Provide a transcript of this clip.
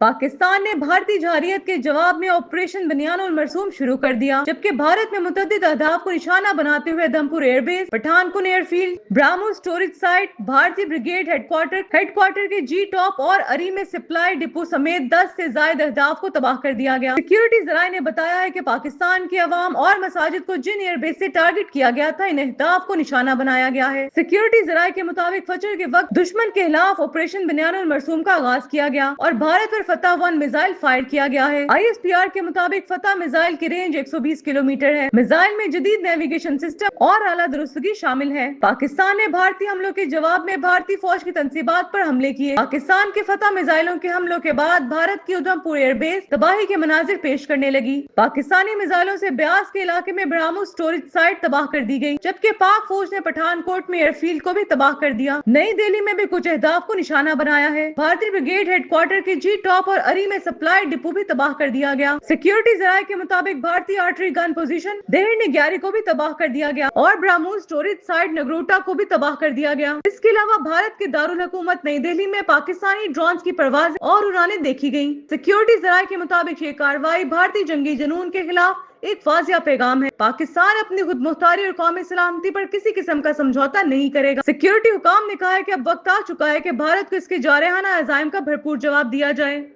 पाकिस्तान ने भारतीय जवाहिरियत के जवाब में ऑपरेशन बनियान और मरसूम शुरू कर दिया, जबकि भारत में मुतअद्दिद अहदाफ को निशाना बनाते हुए Udhampur airbase, Pathankot airfield, Brahmo storage site, भारतीय ब्रिगेड हेडक्वार्टर के जी टॉप और अरी में सप्लाई डिपो समेत 10 से ज्यादा अहदाफ को तबाह कर दिया गया। सिक्योरिटी जराये ने बताया है कि पाकिस्तान के अवाम और मसाजिद को जिन एयरबेस से टारगेट किया गया था, इन अहदाफ को निशाना बनाया गया है। सिक्योरिटी जराये के मुताबिक फजर के वक्त दुश्मन के खिलाफ ऑपरेशन बनियान और मरसूम का आगाज किया गया और भारत पर फतह 1 मिसाइल फायर किया गया है। ISPR के मुताबिक फतह मिसाइल की रेंज 120 किलोमीटर है। मिसाइल में जदीद नेविगेशन सिस्टम और आला दुरुस्तगी शामिल है। पाकिस्तान ने भारतीय हमलों के जवाब में भारतीय फौज की तंसीबात पर हमले किए। पाकिस्तान के फतह मिसाइलों के हमलों के बाद भारत की उधमपुर एयरबेस तबाही के मनाजिर पेश करने लगी। पाकिस्तानी मिसाइलों से ब्यास के इलाके में ब्राह्मो स्टोरेज साइट तबाह कर दी गई, जबकि पाक फौज ने पठानकोट में एयरफील्ड को भी तबाह कर दिया। नई दिल्ली में भी कुछ अहदाफ को निशाना बनाया है। भारतीय ब्रिगेड हेडक्वार्टर के जी टॉप और अरी में सप्लाई डिपो भी तबाह कर दिया गया। सिक्योरिटी जराये के मुताबिक भारतीय आर्टरी गन पोजीशन देहर निग्यारी को भी तबाह कर दिया गया और ब्राह्मो स्टोरेज साइट नगरोटा को भी तबाह कर दिया गया। इसके अलावा भारत के दारुल हुकूमत नई दिल्ली में पाकिस्तानी ड्रोन की परवाज और उड़ानें देखी गयी। सिक्योरिटी जराये के मुताबिक ये कार्रवाई भारतीय जंगी जुनून के खिलाफ एक वाज़िया पैगाम है। पाकिस्तान अपनी खुद मुख्तारी और कौमी सलामती पर किसी किस्म का समझौता नहीं करेगा। सिक्योरिटी हुकाम ने कहा है कि अब वक्त आ चुका है कि भारत को इसके जारहाना अज़ाइम का भरपूर जवाब दिया जाए।